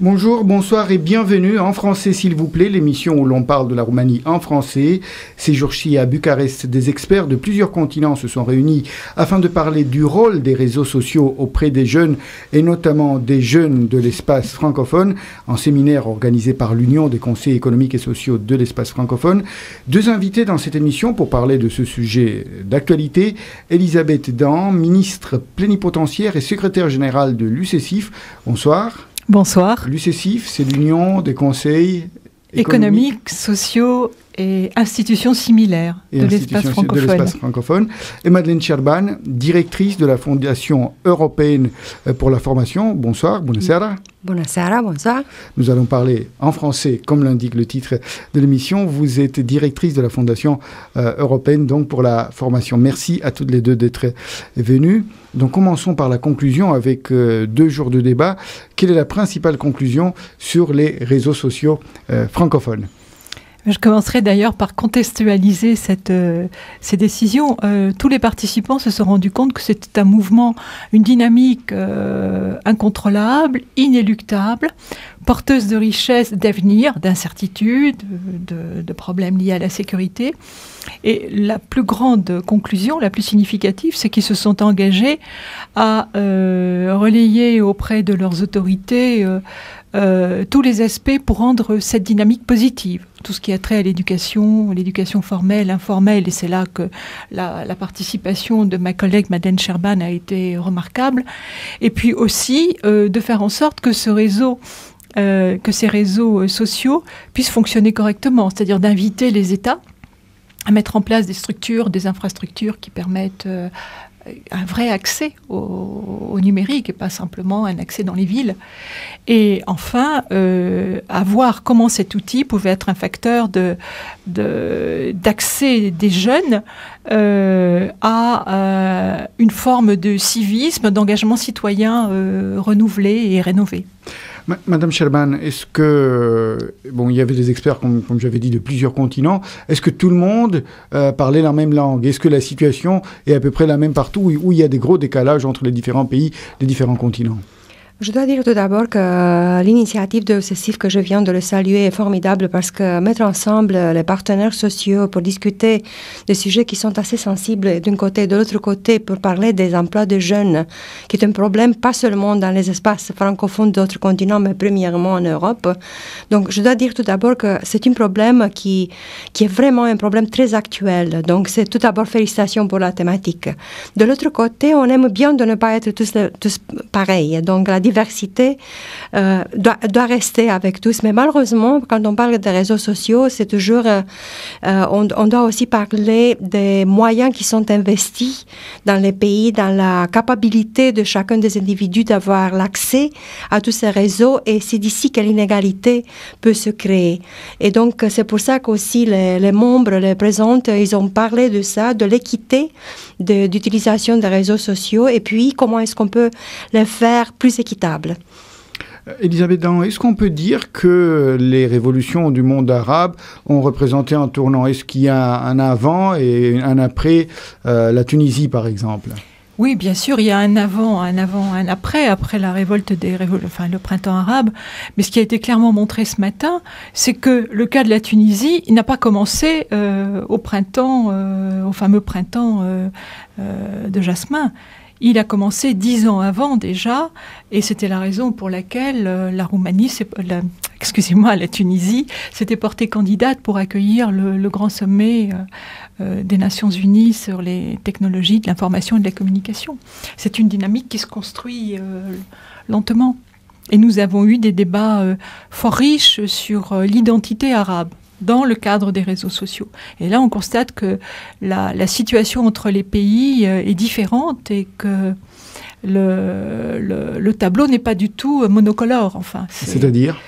Bonjour, bonsoir et bienvenue en français s'il vous plaît, l'émission où l'on parle de la Roumanie en français. Ces jours-ci à Bucarest, des experts de plusieurs continents se sont réunis afin de parler du rôle des réseaux sociaux auprès des jeunes et notamment des jeunes de l'espace francophone, en séminaire organisé par l'Union des conseils économiques et sociaux de l'espace francophone. Deux invités dans cette émission pour parler de ce sujet d'actualité, Elisabeth Dan, ministre plénipotentiaire et secrétaire générale de l'UCESIF. Bonsoir. Bonsoir. L'UCESIF, c'est l'Union des conseils économiques, sociaux et institutions similaires de l'espace francophone. Et Madeleine Scherban, directrice de la Fondation européenne pour la formation. Bonsoir, buonasera. Buonasera, bonsoir. Nous allons parler en français, comme l'indique le titre de l'émission. Vous êtes directrice de la Fondation européenne donc pour la formation. Merci à toutes les deux d'être venues. Donc commençons par la conclusion avec 2 jours de débat. Quelle est la principale conclusion sur les réseaux sociaux francophones ? Je commencerai d'ailleurs par contextualiser ces décisions. Tous les participants se sont rendus compte que c'était un mouvement, une dynamique incontrôlable, inéluctable, porteuse de richesses, d'avenir, d'incertitudes, de problèmes liés à la sécurité. Et la plus grande conclusion, la plus significative, c'est qu'ils se sont engagés à relayer auprès de leurs autorités tous les aspects pour rendre cette dynamique positive. Tout ce qui a trait à l'éducation formelle, informelle, et c'est là que la participation de ma collègue Madeleine Scherban a été remarquable. Et puis aussi de faire en sorte que ces réseaux sociaux puissent fonctionner correctement, c'est-à-dire d'inviter les États à mettre en place des structures, des infrastructures qui permettent un vrai accès au numérique et pas simplement un accès dans les villes. Et enfin, à voir comment cet outil pouvait être un facteur d'accès des jeunes à une forme de civisme, d'engagement citoyen renouvelé et rénové. Madame Scherban, est-ce que, il y avait des experts, comme j'avais dit, de plusieurs continents. Est-ce que tout le monde parlait la même langue? Est-ce que la situation est à peu près la même partout, où il y a des gros décalages entre les différents pays, les différents continents? Je dois dire tout d'abord que l'initiative de l'UCESIF, que je viens de le saluer, est formidable parce que mettre ensemble les partenaires sociaux pour discuter des sujets qui sont assez sensibles d'un côté et de l'autre côté pour parler des emplois de jeunes, qui est un problème pas seulement dans les espaces francophones d'autres continents, mais premièrement en Europe. Donc je dois dire tout d'abord que c'est un problème qui est vraiment un problème très actuel. Donc c'est tout d'abord félicitations pour la thématique. De l'autre côté, on aime bien de ne pas être tous pareils. Donc la diversité doit rester avec tous. Mais malheureusement, quand on parle des réseaux sociaux, c'est toujours... on doit aussi parler des moyens qui sont investis dans les pays, dans la capacité de chacun des individus d'avoir l'accès à tous ces réseaux. Et c'est d'ici que l'inégalité peut se créer. Et donc, c'est pour ça qu'aussi les membres, les présentes, ils ont parlé de ça, de l'équité d'utilisation des réseaux sociaux et puis comment est-ce qu'on peut les faire plus équitables. Elisabeth Dan, est-ce qu'on peut dire que les révolutions du monde arabe ont représenté un tournant? Est-ce qu'il y a un avant et un après la Tunisie, par exemple? Oui, bien sûr, il y a un avant, un après la révolte le printemps arabe. Mais ce qui a été clairement montré ce matin, c'est que le cas de la Tunisie, il n'a pas commencé au fameux printemps de Jasmin. Il a commencé 10 ans avant déjà, et c'était la raison pour laquelle la Tunisie s'était portée candidate pour accueillir le grand sommet des Nations Unies sur les technologies de l'information et de la communication. C'est une dynamique qui se construit lentement. Et nous avons eu des débats fort riches sur l'identité arabe dans le cadre des réseaux sociaux. Et là, on constate que la situation entre les pays est différente et que le tableau n'est pas du tout monocolore. Enfin, c'est-à-dire ?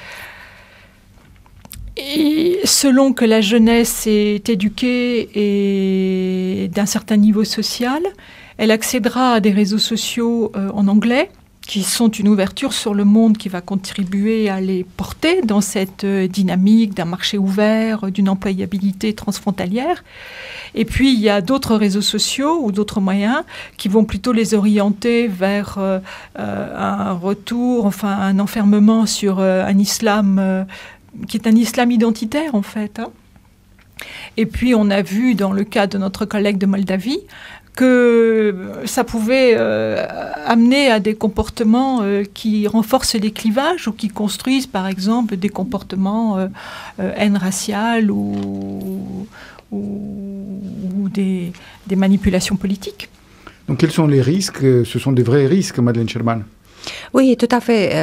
Et selon que la jeunesse est éduquée et d'un certain niveau social, elle accédera à des réseaux sociaux en anglais, qui sont une ouverture sur le monde qui va contribuer à les porter dans cette dynamique d'un marché ouvert, d'une employabilité transfrontalière. Et puis, il y a d'autres réseaux sociaux ou d'autres moyens qui vont plutôt les orienter vers un retour, enfin un enfermement sur un islam qui est un islam identitaire, en fait. Et puis, on a vu, dans le cas de notre collègue de Moldavie, que ça pouvait amener à des comportements qui renforcent les clivages ou qui construisent, par exemple, des comportements haine raciale ou des manipulations politiques. Donc, quels sont les risques? Ce sont des vrais risques, Madeleine Sherban. Oui, tout à fait.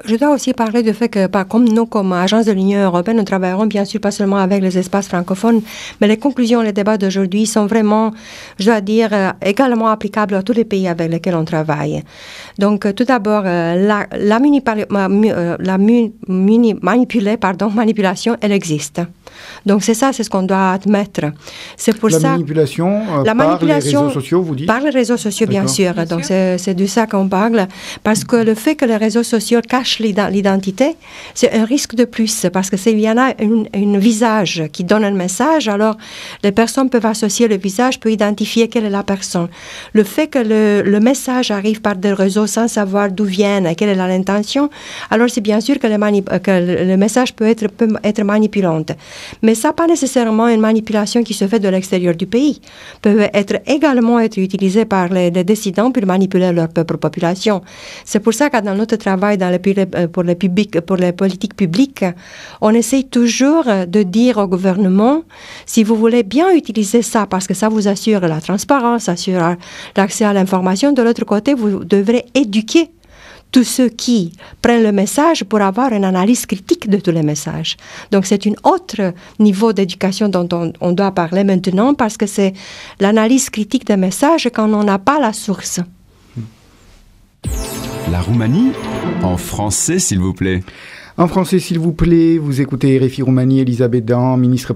Je dois aussi parler du fait que, comme nous, comme agence de l'Union européenne, nous travaillerons bien sûr pas seulement avec les espaces francophones, mais les conclusions, les débats d'aujourd'hui sont vraiment, je dois dire, également applicables à tous les pays avec lesquels on travaille. Donc, tout d'abord, manipulation, elle existe. Donc c'est ce qu'on doit admettre. C'est pour la manipulation par les réseaux sociaux, vous dites? Par les réseaux sociaux, bien sûr. Donc c'est de ça qu'on parle. Parce que le fait que les réseaux sociaux cachent l'identité, c'est un risque de plus. Parce que s'il y en a un visage qui donne un message, alors les personnes peuvent associer le visage, peuvent identifier quelle est la personne. Le fait que le message arrive par des réseaux sans savoir d'où viennent, quelle est l'intention, alors c'est bien sûr que le message peut être manipulant. Mais ça, pas nécessairement une manipulation qui se fait de l'extérieur du pays. Peut également être utilisé par les décidents pour manipuler leur propre population. C'est pour ça que dans notre travail pour les politiques publiques, on essaye toujours de dire au gouvernement, si vous voulez bien utiliser ça, parce que ça vous assure la transparence, assure l'accès à l'information, de l'autre côté, vous devrez éduquer tous ceux qui prennent le message pour avoir une analyse critique de tous les messages. Donc c'est un autre niveau d'éducation dont on doit parler maintenant, parce que c'est l'analyse critique des messages quand on n'a pas la source. La Roumanie, en français s'il vous plaît. En français, s'il vous plaît, vous écoutez RFI Roumanie, Elisabeth Dan, ministre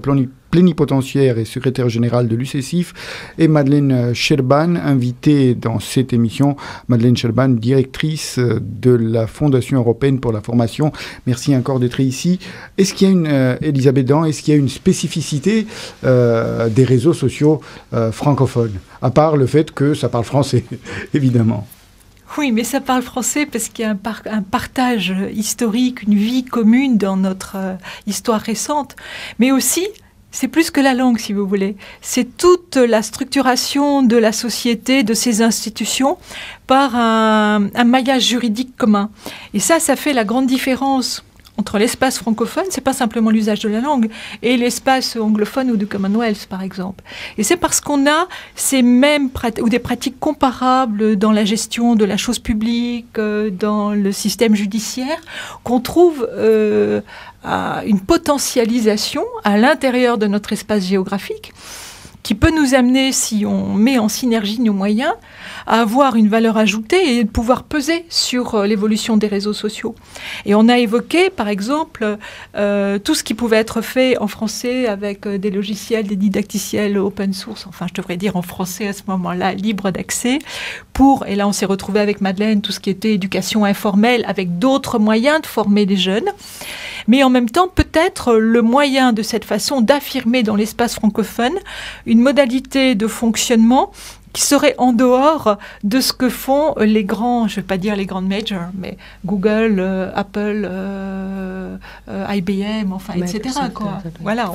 plénipotentiaire et secrétaire générale de l'UCSIF, et Madeleine Sherban, invitée dans cette émission. Madeleine Sherban, directrice de la Fondation européenne pour la formation. Merci encore d'être ici. Est-ce qu'il y a Elisabeth Dan, est-ce qu'il y a une spécificité des réseaux sociaux francophones, à part le fait que ça parle français, évidemment? Oui, mais ça parle français parce qu'il y a un partage historique, une vie commune dans notre histoire récente. Mais aussi, c'est plus que la langue, si vous voulez. C'est toute la structuration de la société, de ses institutions, par un maillage juridique commun. Et ça fait la grande différence entre l'espace francophone, c'est pas simplement l'usage de la langue, et l'espace anglophone ou du Commonwealth, par exemple. Et c'est parce qu'on a ces mêmes ou des pratiques comparables dans la gestion de la chose publique, dans le système judiciaire, qu'on trouve une potentialisation à l'intérieur de notre espace géographique, qui peut nous amener, si on met en synergie nos moyens, à avoir une valeur ajoutée et de pouvoir peser sur l'évolution des réseaux sociaux. Et on a évoqué, par exemple, tout ce qui pouvait être fait en français avec des logiciels, des didacticiels open source, enfin je devrais dire en français à ce moment-là, libre d'accès, et là on s'est retrouvé avec Madeleine, tout ce qui était éducation informelle, avec d'autres moyens de former les jeunes. Mais en même temps, peut-être le moyen de cette façon d'affirmer dans l'espace francophone une modalité de fonctionnement qui serait en dehors de ce que font les grands, je ne vais pas dire les grandes majors, mais Google, Apple, IBM, enfin, etc. Quoi. Voilà,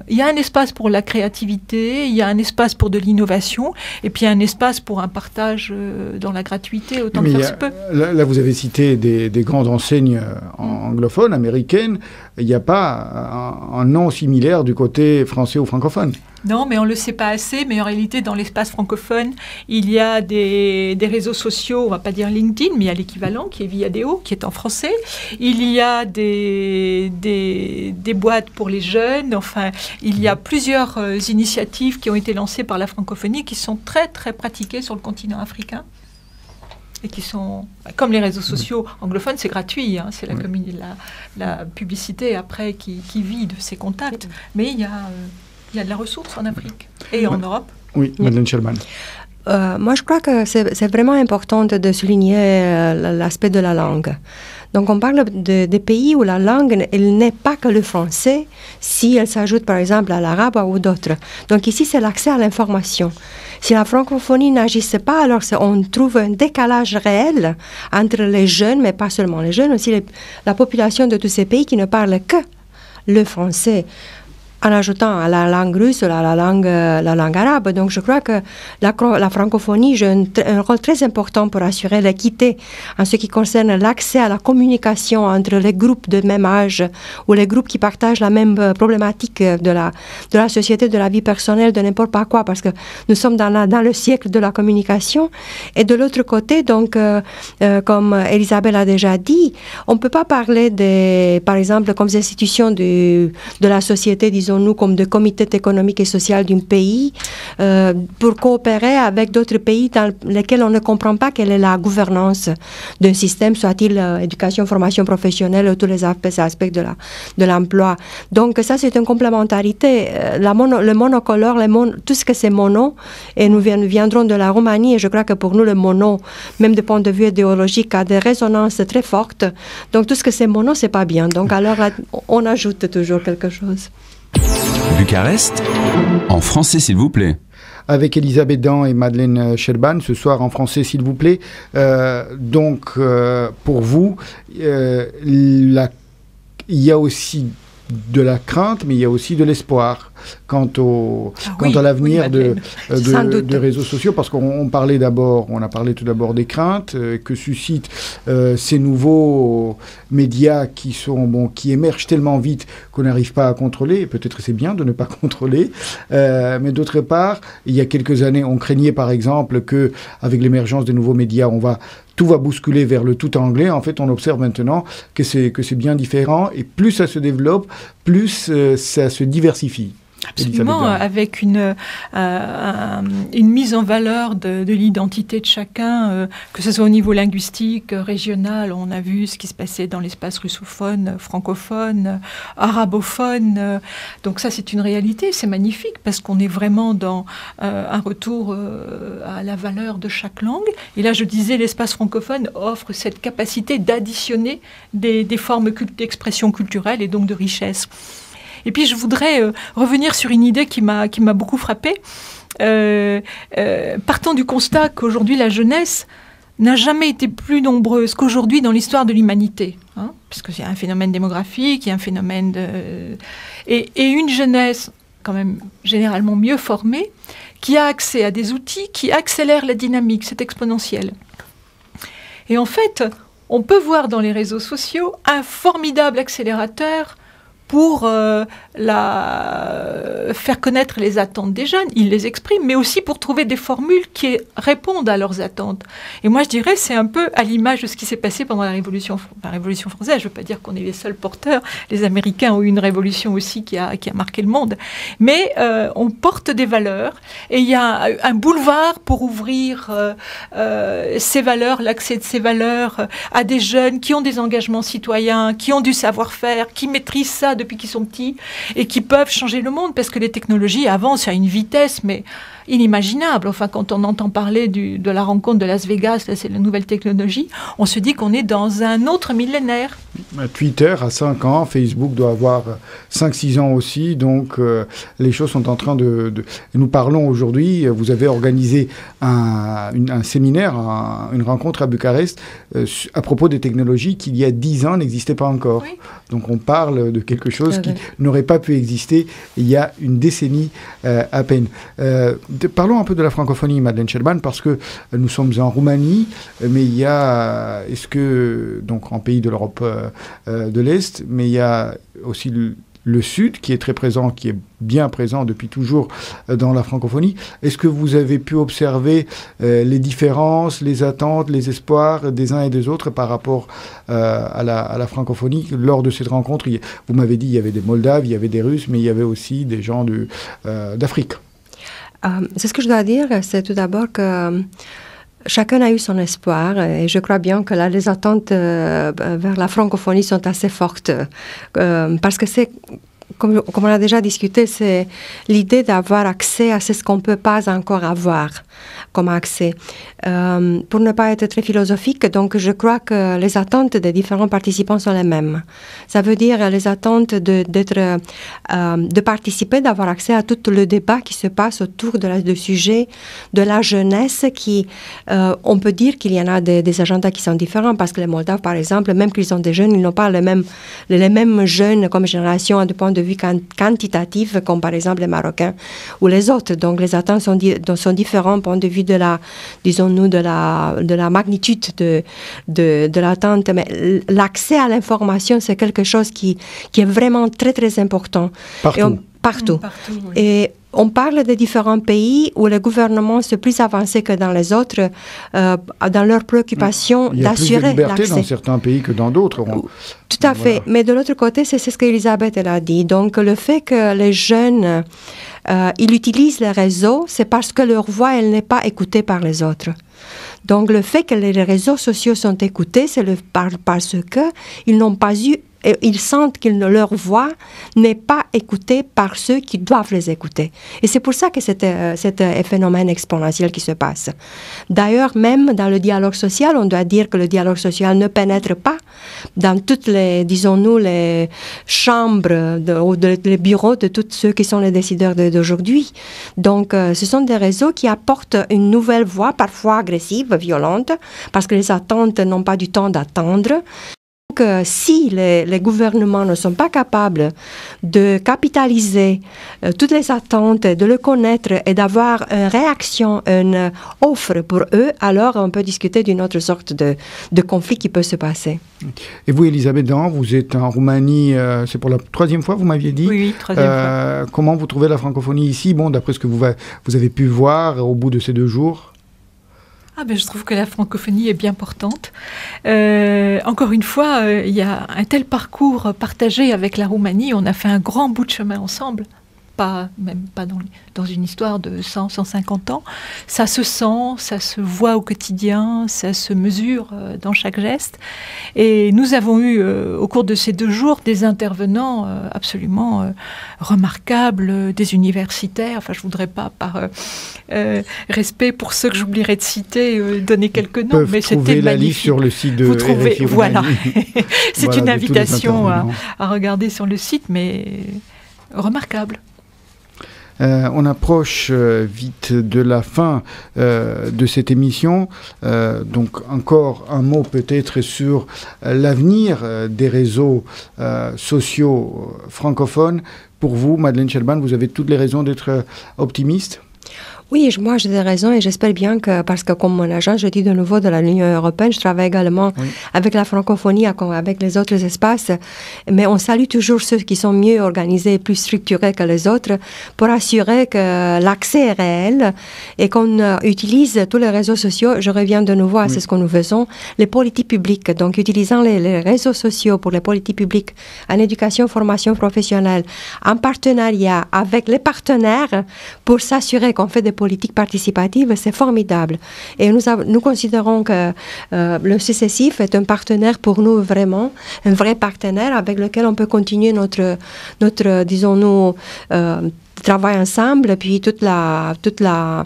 il y a un espace pour la créativité, il y a un espace pour de l'innovation, et puis il y a un espace pour un partage dans la gratuité, autant que faire se peut. Là, vous avez cité des grandes enseignes anglophones, américaines. Il n'y a pas un nom similaire du côté français ou francophone. Non, mais on ne le sait pas assez, mais en réalité, dans l'espace francophone, il y a des réseaux sociaux, on ne va pas dire LinkedIn, mais il y a l'équivalent qui est Viadeo, qui est en français. Il y a des boîtes pour les jeunes, enfin, il y a plusieurs initiatives qui ont été lancées par la francophonie qui sont très, très pratiquées sur le continent africain. Et qui sont, comme les réseaux sociaux anglophones, c'est gratuit, hein, c'est la publicité après qui vit de ces contacts. Mais il y a de la ressource en Afrique et en Europe. Oui, Madeleine Sherban. Moi, je crois que c'est vraiment important de souligner l'aspect de la langue. Donc, on parle des pays où la langue, elle n'est pas que le français, si elle s'ajoute, par exemple, à l'arabe ou d'autres. Donc, ici, c'est l'accès à l'information. Si la francophonie n'agissait pas, alors on trouve un décalage réel entre les jeunes, mais pas seulement les jeunes, aussi la population de tous ces pays qui ne parlent que le français, en ajoutant à la langue russe, la langue arabe. Donc, je crois que la francophonie joue un rôle très important pour assurer l'équité en ce qui concerne l'accès à la communication entre les groupes de même âge ou les groupes qui partagent la même problématique de la société, de la vie personnelle, de n'importe pas quoi, parce que nous sommes dans le siècle de la communication. Et de l'autre côté, donc, comme Elisabeth a déjà dit, on ne peut pas parler par exemple, comme des institutions de la société, disons, nous comme de comités économiques et sociaux d'un pays pour coopérer avec d'autres pays dans lesquels on ne comprend pas quelle est la gouvernance d'un système, soit-il éducation, formation professionnelle ou tous les aspects de l'emploi. Donc ça, c'est une complémentarité. Le monocolore, tout ce que c'est mono, et nous viendrons de la Roumanie, et je crois que pour nous, le mono, même du point de vue idéologique, a des résonances très fortes. Donc tout ce que c'est mono, c'est pas bien. Donc alors, on ajoute toujours quelque chose. Bucarest, en français s'il vous plaît. Avec Elisabeth Dan et Madeleine Scherban, ce soir en français s'il vous plaît. Pour vous, il y a aussi de la crainte, mais il y a aussi de l'espoir quant à l'avenir de réseaux sociaux, parce on a parlé tout d'abord des craintes que suscitent ces nouveaux médias qui émergent tellement vite qu'on n'arrive pas à contrôler, et peut-être c'est bien de ne pas contrôler, mais d'autre part, il y a quelques années, on craignait par exemple qu'avec l'émergence des nouveaux médias, tout va bousculer vers le tout anglais. En fait, on observe maintenant que c'est bien différent, et plus ça se développe, plus ça se diversifie. Absolument, avec une mise en valeur de l'identité de chacun, que ce soit au niveau linguistique, régional. On a vu ce qui se passait dans l'espace russophone, francophone, arabophone. Donc ça, c'est une réalité, c'est magnifique, parce qu'on est vraiment dans un retour à la valeur de chaque langue. Et là, je disais, l'espace francophone offre cette capacité d'additionner des formes d'expression culturelle et donc de richesse. Et puis, je voudrais revenir sur une idée qui m'a beaucoup frappée. Partant du constat qu'aujourd'hui, la jeunesse n'a jamais été plus nombreuse qu'aujourd'hui dans l'histoire de l'humanité. Puisqu'il y a un phénomène démographique, il y a un phénomène et une jeunesse quand même généralement mieux formée, qui a accès à des outils qui accélèrent la dynamique, c'est exponentiel. Et en fait, on peut voir dans les réseaux sociaux un formidable accélérateur pour faire connaître les attentes des jeunes. Ils les expriment, mais aussi pour trouver des formules qui répondent à leurs attentes. Et moi, je dirais, c'est un peu à l'image de ce qui s'est passé pendant la Révolution française. Je ne veux pas dire qu'on est les seuls porteurs. Les Américains ont eu une révolution aussi qui a marqué le monde. Mais on porte des valeurs, et il y a un boulevard pour ouvrir ces valeurs, l'accès de ces valeurs à des jeunes qui ont des engagements citoyens, qui ont du savoir-faire, qui maîtrisent ça depuis qu'ils sont petits, et qui peuvent changer le monde, parce que les technologies avancent à une vitesse mais inimaginable. Enfin, quand on entend parler de la rencontre de Las Vegas, là, c'est la nouvelle technologie, on se dit qu'on est dans un autre millénaire. Twitter a 5 ans, Facebook doit avoir 5-6 ans aussi, donc les choses sont en train de... Nous parlons aujourd'hui, vous avez organisé un séminaire, une rencontre à Bucarest à propos des technologies qui, il y a 10 ans, n'existaient pas encore. Oui. Donc on parle de quelque chose qui n'aurait pas pu exister il y a une décennie à peine. Parlons un peu de la francophonie, Madeleine Scherban, parce que nous sommes en Roumanie, mais il y a, donc en pays de l'Europe de l'Est, mais il y a aussi le Sud qui est très présent, qui est bien présent depuis toujours dans la francophonie. Est-ce que vous avez pu observer les différences, les attentes, les espoirs des uns et des autres par rapport à la francophonie lors de cette rencontre? Vous m'avez dit qu'il y avait des Moldaves, il y avait des Russes, mais il y avait aussi des gens d'Afrique. C'est ce que je dois dire, c'est tout d'abord que chacun a eu son espoir, et je crois bien que là, les attentes vers la francophonie sont assez fortes, parce que c'est comme on a déjà discuté, c'est l'idée d'avoir accès à ce qu'on ne peut pas encore avoir comme accès. Pour ne pas être très philosophique, donc je crois que les attentes des différents participants sont les mêmes. Ça veut dire les attentes de participer, d'avoir accès à tout le débat qui se passe autour du sujet de la jeunesse qui, on peut dire qu'il y en a des agendas qui sont différents parce que les Moldaves, par exemple, même qu'ils ont des jeunes, ils n'ont pas les mêmes jeunes comme génération du point de vue quantitatif comme par exemple les Marocains ou les autres. Donc les attentes sont différentes du point de vue de la, disons-nous, de la magnitude de l'attente. Mais l'accès à l'information, c'est quelque chose qui est vraiment très, très important. Partout. Partout. Oui. Et on parle de différents pays où le gouvernement est plus avancé que dans les autres, dans leur préoccupation d'assurer l'accès. Il y a plus de liberté dans certains pays que dans d'autres. Tout à fait. Mais de l'autre côté, c'est ce qu'Elisabeth a dit. Donc, le fait que les jeunes, ils utilisent les réseaux, c'est parce que leur voix, elle n'est pas écoutée par les autres. Donc, le fait que les réseaux sociaux sont écoutés, c'est parce qu'ils n'ont pas eu ils sentent que leur voix n'est pas écoutée par ceux qui doivent les écouter. Et c'est pour ça que c'est un phénomène exponentiel qui se passe. D'ailleurs, même dans le dialogue social, on doit dire que le dialogue social ne pénètre pas dans toutes les, disons-nous, les chambres ou les bureaux de tous ceux qui sont les décideurs d'aujourd'hui. Donc, ce sont des réseaux qui apportent une nouvelle voix, parfois agressive, violente, parce que les attentes n'ont pas du temps d'attendre. Donc, si les gouvernements ne sont pas capables de capitaliser toutes les attentes, de le connaître et d'avoir une réaction, une offre pour eux, alors on peut discuter d'une autre sorte de conflit qui peut se passer. Et vous, Elisabeth Dan, vous êtes en Roumanie, c'est pour la 3e fois, vous m'aviez dit? Oui, 3e fois. Comment vous trouvez la francophonie ici? Bon, d'après ce que vous avez pu voir au bout de ces 2 jours. Je trouve que la francophonie est bien portante. Encore une fois, il y a un tel parcours partagé avec la Roumanie. On a fait un grand bout de chemin ensemble. Même pas dans une histoire de 100, 150 ans. Ça se sent, ça se voit au quotidien, ça se mesure dans chaque geste. Et nous avons eu, au cours de ces 2 jours, des intervenants absolument remarquables, des universitaires. Enfin, je ne voudrais pas, par respect pour ceux que j'oublierais de citer, donner quelques noms, mais c'était magnifique. La liste sur le site de RFI voilà. C'est une invitation à regarder sur le site, mais remarquable. On approche vite de la fin de cette émission. Donc encore un mot peut-être sur l'avenir des réseaux sociaux francophones. Pour vous, Madeleine Chelban, vous avez toutes les raisons d'être optimiste? Oui, moi j'ai des raisons et j'espère bien que, parce que comme mon agent, je dis de nouveau, de l'Union européenne, je travaille également avec la francophonie, avec les autres espaces, mais on salue toujours ceux qui sont mieux organisés et plus structurés que les autres pour assurer que l'accès est réel et qu'on utilise tous les réseaux sociaux. Je reviens de nouveau à ce que nous faisons, les politiques publiques. Donc, utilisant les réseaux sociaux pour les politiques publiques en éducation, formation professionnelle, en partenariat avec les partenaires pour s'assurer qu'on fait des politiques participatives, c'est formidable. Et nous considérons que le CCCIF est un partenaire pour nous vraiment, un vrai partenaire avec lequel on peut continuer notre disons-nous, travail ensemble, puis toute l'agenda,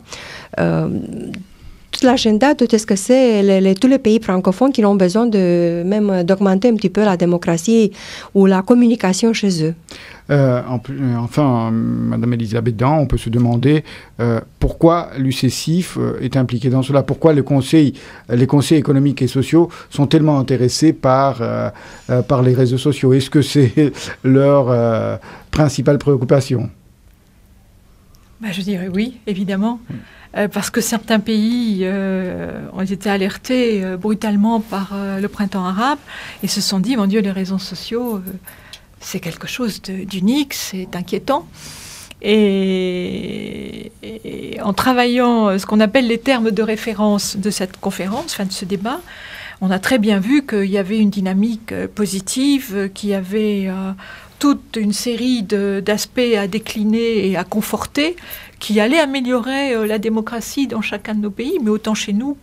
tout ce que c'est, tous les pays francophones qui ont besoin d'augmenter un petit peu la démocratie ou la communication chez eux. Enfin, Madame Elisabeth Dan, on peut se demander pourquoi l'UCCIF est impliqué dans cela, pourquoi les conseils économiques et sociaux sont tellement intéressés par les réseaux sociaux. Est-ce que c'est leur principale préoccupation? Je dirais oui, évidemment. Parce que certains pays ont été alertés brutalement par le printemps arabe et se sont dit, mon Dieu, les réseaux sociaux, c'est quelque chose d'unique, c'est inquiétant. Et en travaillant ce qu'on appelle les termes de référence de cette conférence, de ce débat, on a très bien vu qu'il y avait une dynamique positive, qu'il y avait toute une série d'aspects à décliner et à conforter qui allaient améliorer la démocratie dans chacun de nos pays, mais autant chez nous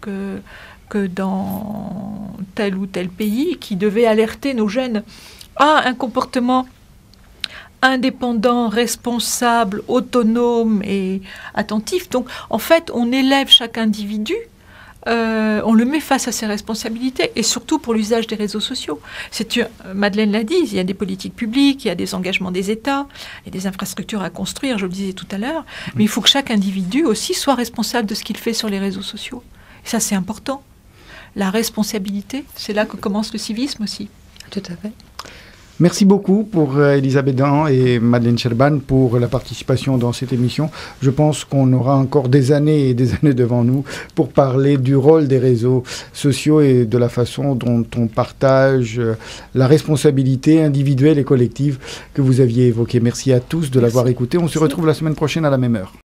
que dans tel ou tel pays, qui devait alerter nos jeunes à un comportement indépendant, responsable, autonome et attentif. Donc, en fait, on élève chaque individu, on le met face à ses responsabilités, et surtout pour l'usage des réseaux sociaux. Madeleine l'a dit, il y a des politiques publiques, il y a des engagements des États, il y a des infrastructures à construire, je le disais tout à l'heure, mais il faut que chaque individu aussi soit responsable de ce qu'il fait sur les réseaux sociaux. Et ça, c'est important. La responsabilité, c'est là que commence le civisme aussi. Tout à fait. Merci beaucoup pour Elisabeth Dan et Madeleine Scherban pour la participation dans cette émission. Je pense qu'on aura encore des années et des années devant nous pour parler du rôle des réseaux sociaux et de la façon dont on partage la responsabilité individuelle et collective que vous aviez évoquée. Merci à tous de l'avoir écouté. On se retrouve la semaine prochaine à la même heure.